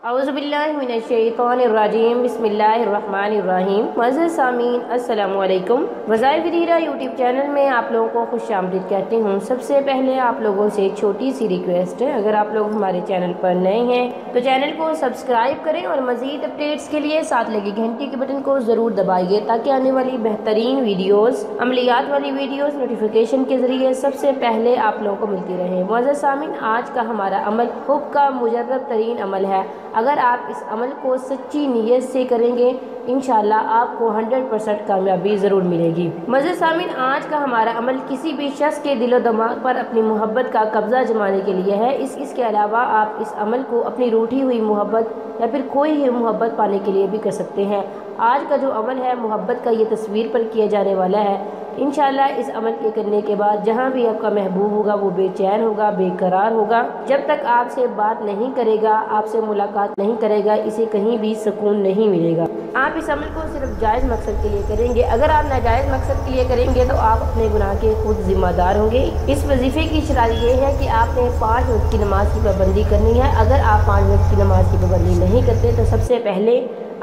औज़ुबिल्लाहिमिनश्शैतानिर्रजीम बिस्मिल्लाहिर्रहमानिर्रहीम। मुअज़्ज़ज़ सामीन अस्सलामु अलैकुम। वज़ाइफ़ हीरा यूट्यूब चैनल में आप लोगों को खुशामदीद कहती हूँ। सबसे पहले आप लोगों से एक छोटी सी रिक्वेस्ट है, अगर आप लोग हमारे चैनल पर नए हैं तो चैनल को सब्सक्राइब करें और मज़ीद अपडेट्स के लिए साथ लगी घंटी के बटन को ज़रूर दबाइए ताकि आने वाली बेहतरीन वीडियोज़, अमलियात वाली वीडियोज़ नोटिफिकेशन के ज़रिए सबसे पहले आप लोगों को मिलती रहे। मुअज़्ज़ज़ सामीन, आज का हमारा अमल हुब का मुजर्रब तरीन अमल है। अगर आप इस अमल को सच्ची नीयत से करेंगे इंशाअल्लाह आपको 100% कामयाबी ज़रूर मिलेगी। मुअज़्ज़ज़ सामीन, आज का हमारा अमल किसी भी शख्स के दिलो दिमाग पर अपनी मोहब्बत का कब्ज़ा जमाने के लिए है। इसके अलावा आप इस अमल को अपनी रूठी हुई मोहब्बत या फिर कोई ही मोहब्बत पाने के लिए भी कर सकते हैं। आज का जो अमल है मोहब्बत का, ये तस्वीर पर किया जाने वाला है। इंशाअल्लाह इस अमल के करने के बाद जहाँ भी आपका महबूब होगा वो बेचैन होगा, बेकरार होगा। जब तक आपसे बात नहीं करेगा, आपसे मुलाकात नहीं करेगा, इसे कहीं भी सुकून नहीं मिलेगा। आप इस अमल को सिर्फ जायज़ मकसद के लिए करेंगे। अगर आप नाजायज़ मकसद के लिए करेंगे तो आप अपने गुनाह के खुद जिम्मेदार होंगे। इस वजीफे की शरात ये है कि आपने 5 वक्त की नमाज की पाबंदी करनी है। अगर आप 5 वक्त की नमाज की पाबंदी नहीं करते तो सबसे पहले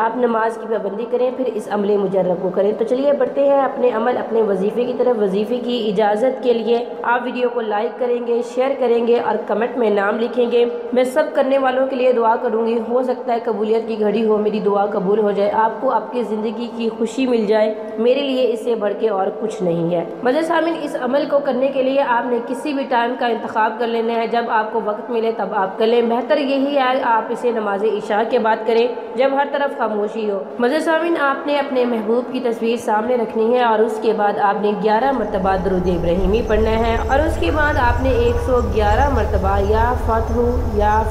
आप नमाज की पाबंदी करें, फिर इस अमले मुजर्रब को करें। तो चलिए बढ़ते हैं अपने अमल, अपने वजीफे की तरफ। वजीफे की इजाज़त के लिए आप वीडियो को लाइक करेंगे, शेयर करेंगे और कमेंट में नाम लिखेंगे। मैं सब करने वालों के लिए दुआ करूंगी। हो सकता है कबूलियत की घड़ी हो, मेरी दुआ कबूल हो जाए, आपको आपकी ज़िंदगी की खुशी मिल जाए। मेरे लिए इससे बढ़ के और कुछ नहीं है। मुअज़्ज़ज़ सामीन, इस अमल को करने के लिए आपने किसी भी टाइम का इंतखाब कर लेना है। जब आपको वक्त मिले तब आप कर लें। बेहतर यही है आप इसे नमाज इशा के बाद करें जब हर तरफ खामोशी हो। मुअज़्ज़ज़ सामीन, आपने अपने महबूब की तस्वीर सामने रखनी है और उसके बाद आपने 11 मरतबा दरूद इब्राहिमी पढ़ना है और उसके बाद आपने 111 मरतबा या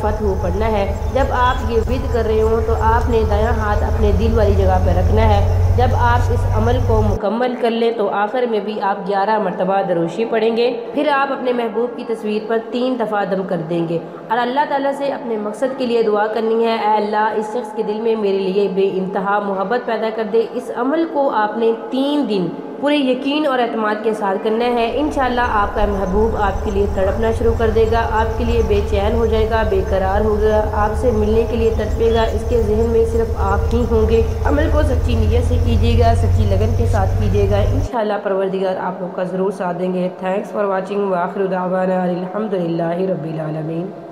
फतहू पढ़ना है। जब आप ये विद कर रहे हो तो आपने दायां हाथ अपने दिल वाली जगह पर रखना है। जब आप इस अमल को मुकम्मल कर लें तो आखिर में भी आप 11 मरतबा दरूशी पढ़ेंगे। फिर आप अपने महबूब की तस्वीर पर 3 दफ़ा दम कर देंगे और अल्लाह ताला से अपने मकसद के लिए दुआ करनी है। ऐ अल्लाह, इस शख्स के दिल में मेरे लिए बेइंतहा मोहब्बत पैदा कर दे। इस अमल को आपने 3 दिन पूरे यकीन और एतमाद के साथ करना है। इंशाअल्लाह आपका महबूब आपके लिए तड़पना शुरू कर देगा, आपके लिए बेचैन हो जाएगा, बेकरार होगा, आपसे मिलने के लिए तड़पेगा। इसके जहन में सिर्फ आप ही होंगे। अमल को सच्ची नीयत से कीजिएगा, सच्ची लगन के साथ कीजिएगा। इंशाअल्लाह परवरदिगार आप लोग का ज़रूर साथ देंगे। Thanks for watching. व आखिर दावाना अल्हम्दुलिल्लाहि रब्बिल आलमीन।